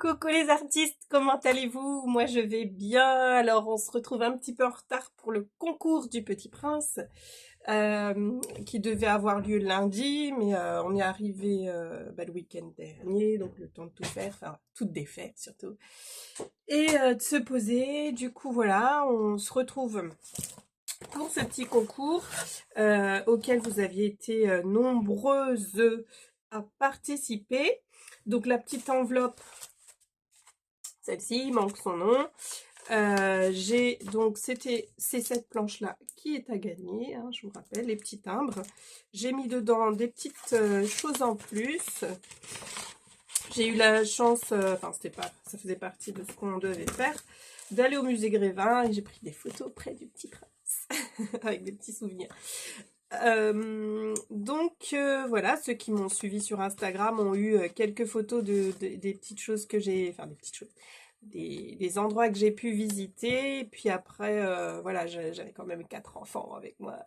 Coucou les artistes, comment allez-vous? Moi je vais bien. Alors on se retrouve un petit peu en retard pour le concours du Petit Prince qui devait avoir lieu lundi, mais on est arrivé le week-end dernier, donc le temps de tout faire, enfin tout défaire surtout, et de se poser. Du coup voilà, on se retrouve pour ce petit concours auquel vous aviez été nombreuses à participer. Donc la petite enveloppe, celle-ci, il manque son nom. J'ai donc, c'est cette planche-là qui est à gagner, hein, je vous rappelle, les petits timbres. J'ai mis dedans des petites choses en plus. J'ai eu la chance, enfin c'était pas, ça faisait partie de ce qu'on devait faire, d'aller au musée Grévin et j'ai pris des photos près du Petit Prince avec des petits souvenirs. Voilà, ceux qui m'ont suivi sur Instagram ont eu quelques photos des petites choses que j'ai, enfin des petites choses, des endroits que j'ai pu visiter. Et puis après, voilà, j'avais quand même 4 enfants avec moi,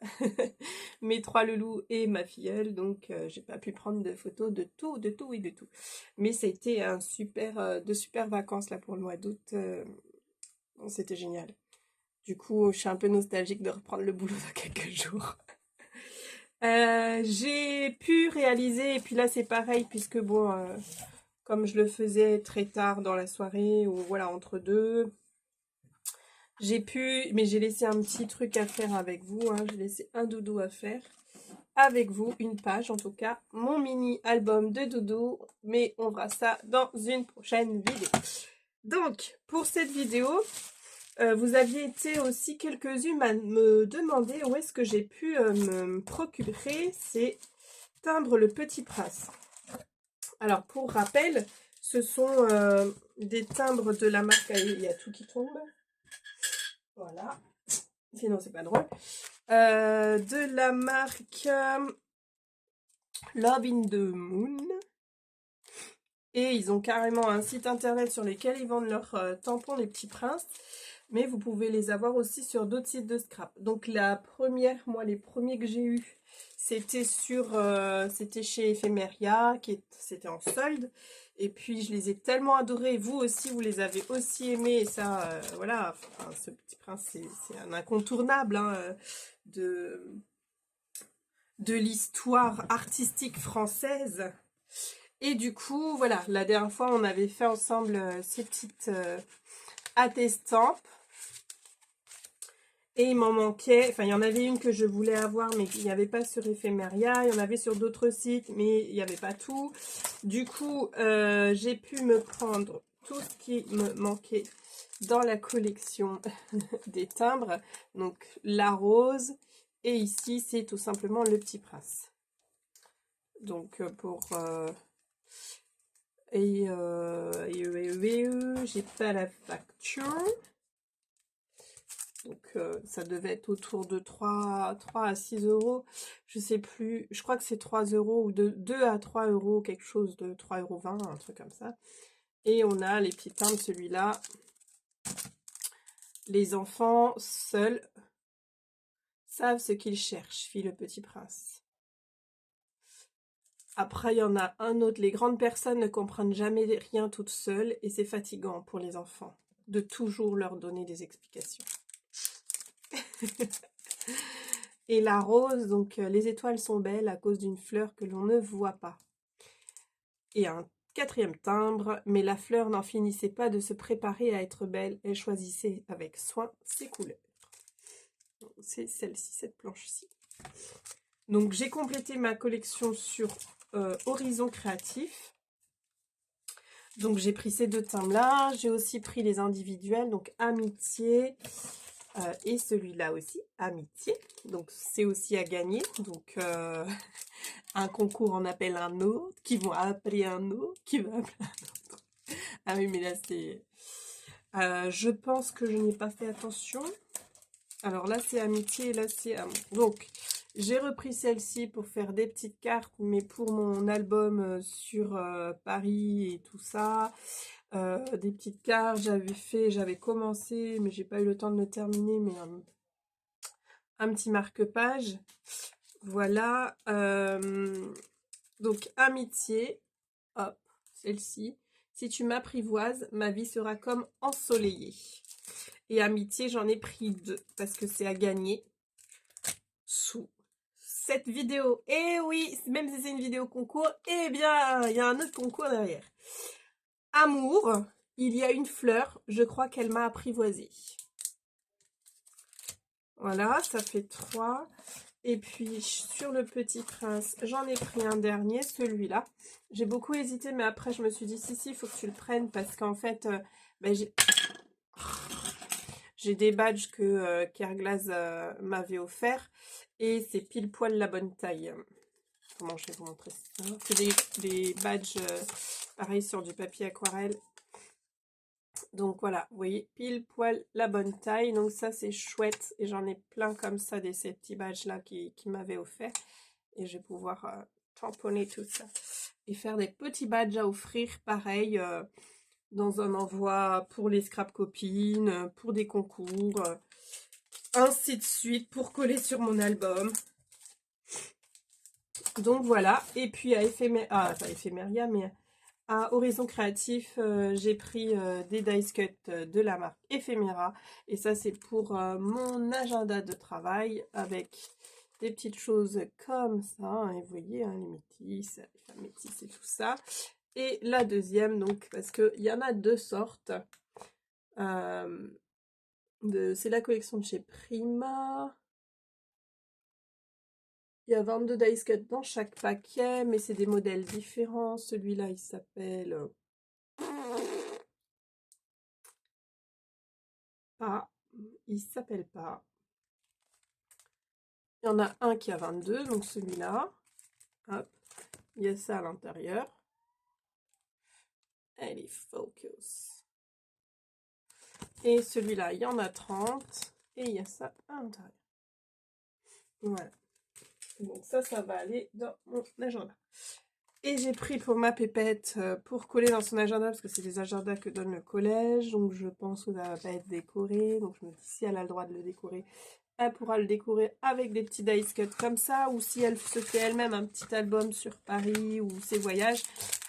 mes 3 loulous et ma filleule, donc j'ai pas pu prendre de photos de tout, de tout et de tout. Mais c'était de super vacances là pour le mois d'août. C'était génial. Du coup, je suis un peu nostalgique de reprendre le boulot dans quelques jours. J'ai pu réaliser, et puis là c'est pareil, puisque bon, comme je le faisais très tard dans la soirée, ou voilà, entre deux, mais j'ai laissé un petit truc à faire avec vous, hein, j'ai laissé un doudou à faire avec vous, une page en tout cas, mon mini album de doudou, mais on verra ça dans une prochaine vidéo. Donc, pour cette vidéo, vous aviez été aussi quelques-unes à me demander où est-ce que j'ai pu me procurer ces timbres Le Petit Prince. Alors, pour rappel, ce sont des timbres de la marque... Il y a tout qui tombe. Voilà. Sinon, c'est pas drôle. De la marque Love in the Moon. Et ils ont carrément un site internet sur lequel ils vendent leurs tampons Les Petits Princes. Mais vous pouvez les avoir aussi sur d'autres sites de scrap. Donc la première, moi les premiers que j'ai eus, c'était c'était chez Ephemeria, c'était en solde. Et puis je les ai tellement adorés. Vous aussi, vous les avez aussi aimés. Et ça, voilà, enfin, ce Petit Prince, c'est un incontournable hein, de l'histoire artistique française. Et du coup, voilà, la dernière fois, on avait fait ensemble ces petites attestampes. Et il m'en manquait, enfin il y en avait une que je voulais avoir mais il n'y avait pas sur Ephemeria, il y en avait sur d'autres sites mais il n'y avait pas tout. Du coup j'ai pu me prendre tout ce qui me manquait dans la collection des timbres. Donc la rose et ici c'est tout simplement le Petit Prince. Donc j'ai pas la facture. Donc ça devait être autour de 3 à 6 euros. Je sais plus. Je crois que c'est 3 euros ou de 2 à 3 euros, quelque chose de 3,20 €, un truc comme ça. Et on a les petits timbres, celui-là. Les enfants seuls savent ce qu'ils cherchent, fit le Petit Prince. Après, il y en a un autre. Les grandes personnes ne comprennent jamais rien toutes seules et c'est fatigant pour les enfants de toujours leur donner des explications. Et la rose, donc les étoiles sont belles à cause d'une fleur que l'on ne voit pas. Et un quatrième timbre, mais la fleur n'en finissait pas de se préparer à être belle, elle choisissait avec soin ses couleurs. C'est celle-ci, cette planche-ci. Donc j'ai complété ma collection sur Horizon Créatif. Donc j'ai pris ces deux timbres-là, j'ai aussi pris les individuels, donc Amitié, et celui-là aussi, Amitié. Donc c'est aussi à gagner. Donc un concours en appelle un autre, qui vont appeler un autre, qui va appeler un autre. Ah oui, mais là c'est... je pense que je n'ai pas fait attention. Alors là c'est Amitié et là c'est Amour. Donc j'ai repris celle-ci pour faire des petites cartes, mais pour mon album sur Paris et tout ça. Des petites cartes, j'avais commencé, mais j'ai pas eu le temps de le terminer, mais un petit marque-page. Voilà. Donc, Amitié, hop, celle-ci. Si tu m'apprivoises, ma vie sera comme ensoleillée. Et amitié, j'en ai pris 2 parce que c'est à gagner sous cette vidéo. Et oui, même si c'est une vidéo concours, eh bien, il y a un autre concours derrière. Amour, il y a une fleur, je crois qu'elle m'a apprivoisée. Voilà, ça fait 3. Et puis, sur le Petit Prince, j'en ai pris un dernier, celui-là. J'ai beaucoup hésité, mais après, je me suis dit, si, il faut que tu le prennes, parce qu'en fait, ben, j'ai des badges que Kerglas m'avait offert, et c'est pile poil la bonne taille. Comment je vais vous montrer ça? C'est des badges, pareil, sur du papier aquarelle. Donc voilà, vous voyez, pile poil la bonne taille. Donc ça, c'est chouette. Et j'en ai plein comme ça, ces petits badges-là qui m'avaient offert. Et je vais pouvoir tamponner tout ça. Et faire des petits badges à offrir, pareil, dans un envoi pour les scrap copines, pour des concours, ainsi de suite, pour coller sur mon album. Donc voilà. Et puis à Ephemeria, mais... à Horizon Créatif, j'ai pris des dice cuts de la marque Ephemera. Et ça, c'est pour mon agenda de travail avec des petites choses comme ça. Hein, et vous voyez, hein, les femmes métisses et tout ça. Et la deuxième, donc, parce qu'il y en a 2 sortes. C'est la collection de chez Prima. Il y a 22 dice cuts dans chaque paquet, mais c'est des modèles différents. Celui-là, il s'appelle... pas. Il s'appelle pas. Il y en a un qui a 22, donc celui-là. Hop. Il y a ça à l'intérieur. Allez, focus. Et celui-là, il y en a 30. Et il y a ça à l'intérieur. Voilà. Donc ça va aller dans mon agenda. Et j'ai pris pour ma pépette, pour coller dans son agenda, parce que c'est des agendas que donne le collège. Donc je pense que ça va pas être décoré. Donc je me dis, si elle a le droit de le décorer, elle pourra le décorer avec des petits dice cuts comme ça, ou si elle se fait elle-même un petit album sur Paris ou ses voyages.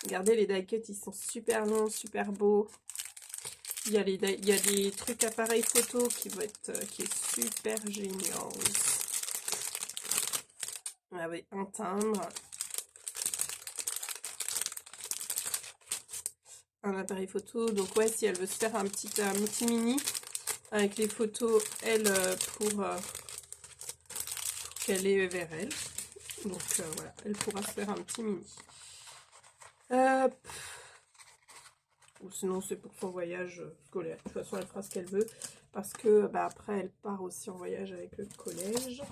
Regardez, les die cuts, ils sont super longs, super beaux. Il y a des trucs appareils photo qui est super génial. Ah oui, un timbre. Un appareil photo. Donc ouais, si elle veut se faire un petit mini avec les photos, elle, pour qu'elle ait vers elle. Donc voilà, elle pourra se faire un petit mini. Ou sinon c'est pour son voyage scolaire. De toute façon, elle fera ce qu'elle veut. Parce que bah, après, elle part aussi en voyage avec le collège.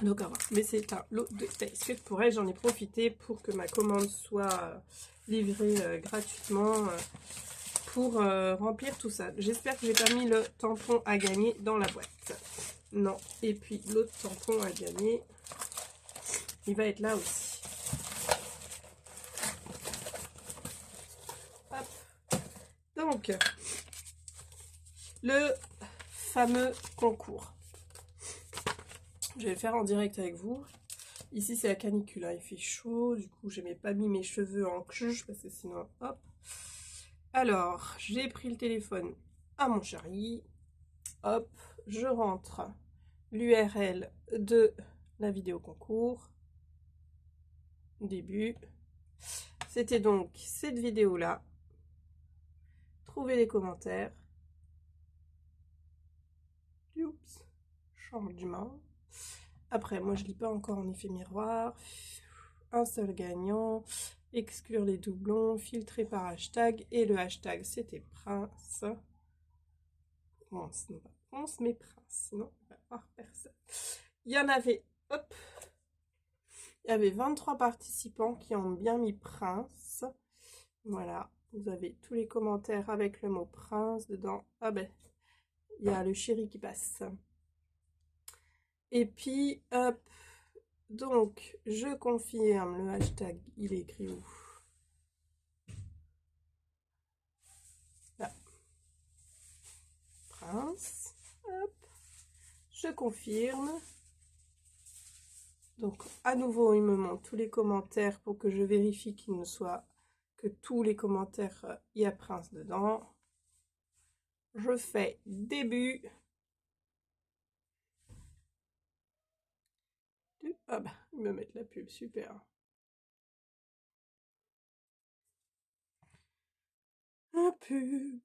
Donc à voir. Mais c'est un lot de dice cuts pour elle. J'en ai profité pour que ma commande soit livrée gratuitement. Pour remplir tout ça. J'espère que j'ai pas mis le tampon à gagner dans la boîte. Non. Et puis l'autre tampon à gagner, il va être là aussi. Hop. Donc, le fameux concours. Je vais le faire en direct avec vous. Ici, c'est la canicule, hein. Il fait chaud. Du coup, je n'ai pas mis mes cheveux en cuche parce que sinon, hop. Alors, j'ai pris le téléphone à mon chéri. Hop, je rentre l'URL de la vidéo concours. Début. C'était donc cette vidéo-là. Trouver les commentaires. Oups. Changement. Après, moi, je lis pas encore en effet miroir. Un seul gagnant. Exclure les doublons. Filtrer par hashtag. Et le hashtag, c'était Prince. Prince, non pas Prince, mais Prince. Sinon, on va voir personne. Il y en avait... Hop. Il y avait 23 participants qui ont bien mis Prince. Voilà. Vous avez tous les commentaires avec le mot Prince dedans. Ah ben, il y a le chéri qui passe. Et puis, hop. Donc, je confirme le hashtag. Il est écrit où? Là. Prince. Hop. Je confirme. Donc, à nouveau, il me montre tous les commentaires pour que je vérifie qu'ils ne soient que tous les commentaires, il y a Prince dedans. Je fais début. Ah bah, ils me mettent la pub, super. La pub.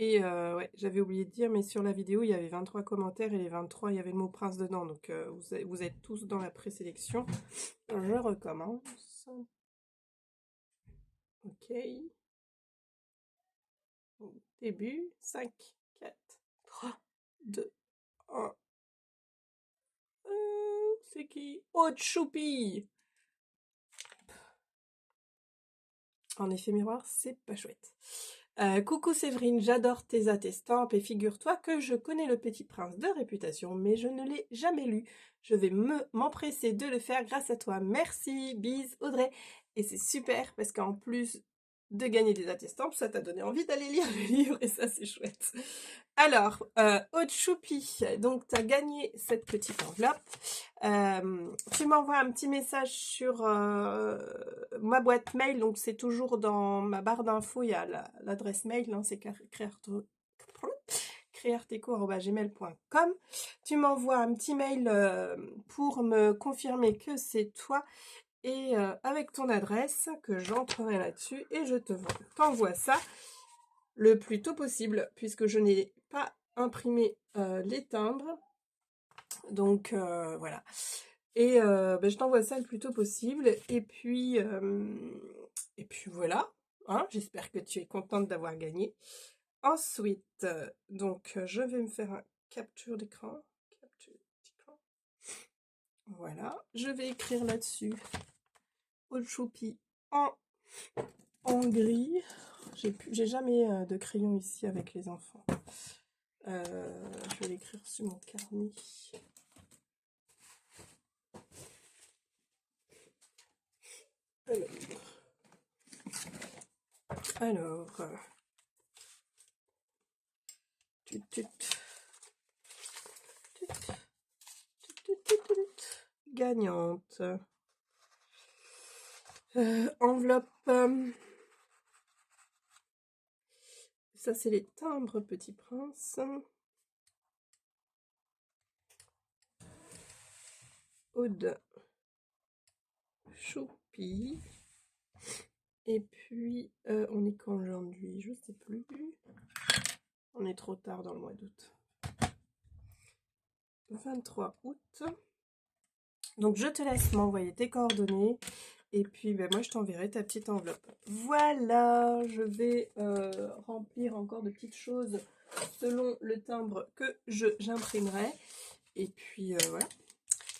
Et ouais, j'avais oublié de dire, mais sur la vidéo, il y avait 23 commentaires et les 23, il y avait le mot prince dedans. Donc vous êtes tous dans la présélection. Je recommence. Ok. Début. 5, 4, 3, 2, 1. C'est qui? Oh, Choupi! En effet miroir, c'est pas chouette. Coucou Séverine, j'adore tes attestampes et figure-toi que je connais le Petit Prince de réputation, mais je ne l'ai jamais lu. Je vais m'empresser de le faire grâce à toi. Merci, bise Audrey. Et c'est super parce qu'en plus de gagner des attestampes, ça t'a donné envie d'aller lire le livre et ça c'est chouette. Alors, Aude Choupi, donc tu as gagné cette petite enveloppe. Tu m'envoies un petit message sur ma boîte mail, donc c'est toujours dans ma barre d'infos, il y a l'adresse mail, hein, c'est créarteco@gmail.com. Tu m'envoies un petit mail pour me confirmer que c'est toi et avec ton adresse que j'entrerai là-dessus et je t'envoie ça le plus tôt possible puisque je n'ai pas imprimé les timbres. Donc voilà. Et je t'envoie ça le plus tôt possible. Et puis voilà. Hein, j'espère que tu es contente d'avoir gagné. Ensuite, donc je vais me faire un capture d'écran. Voilà. Je vais écrire là-dessus Aude Choupi en gris. J'ai jamais de crayon ici avec les enfants. Je vais l'écrire sur mon carnet. Alors, gagnante. Enveloppe. Ça, c'est les timbres Petit Prince. Aude Choupi. Et puis, on est quand aujourd'hui? Je sais plus. On est trop tard dans le mois d'août. 23 août. Donc, je te laisse m'envoyer tes coordonnées. Et puis, moi, je t'enverrai ta petite enveloppe. Voilà, je vais remplir encore de petites choses selon le timbre que j'imprimerai. Et puis, voilà.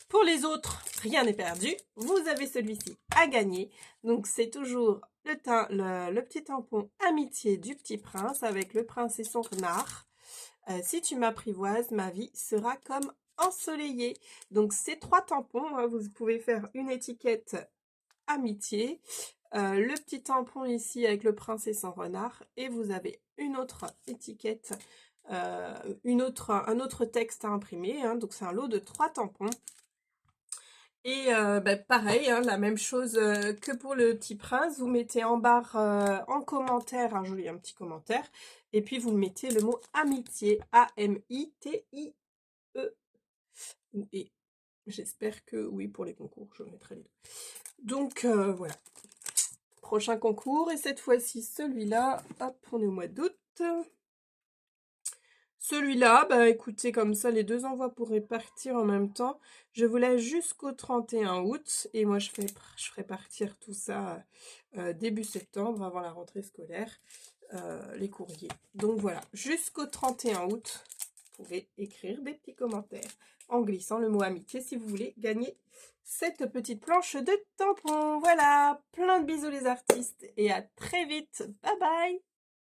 Pour les autres, rien n'est perdu. Vous avez celui-ci à gagner. Donc, c'est toujours le petit tampon Amitié du Petit Prince avec le prince et son renard. Si tu m'apprivoises, ma vie sera comme ensoleillée. Donc, ces 3 tampons, hein, vous pouvez faire une étiquette Amitié. Le petit tampon ici avec le prince et son renard. Et vous avez une autre étiquette, un autre texte à imprimer. Hein, donc, c'est un lot de 3 tampons. Et pareil, hein, la même chose que pour le Petit Prince, vous mettez en barre en commentaire un petit commentaire, et puis vous mettez le mot amitié, A-M-I-T-I-E. Et j'espère que oui, pour les concours, je mettrai les deux. Donc voilà, prochain concours, et cette fois-ci celui-là, hop, on est au mois d'août. Celui-là, écoutez, comme ça, les 2 envois pourraient partir en même temps. Je vous laisse jusqu'au 31 août. Et moi, je ferai partir tout ça début septembre, avant la rentrée scolaire, les courriers. Donc voilà, jusqu'au 31 août, vous pouvez écrire des petits commentaires en glissant le mot amitié si vous voulez gagner cette petite planche de tampons. Voilà, plein de bisous les artistes et à très vite. Bye bye!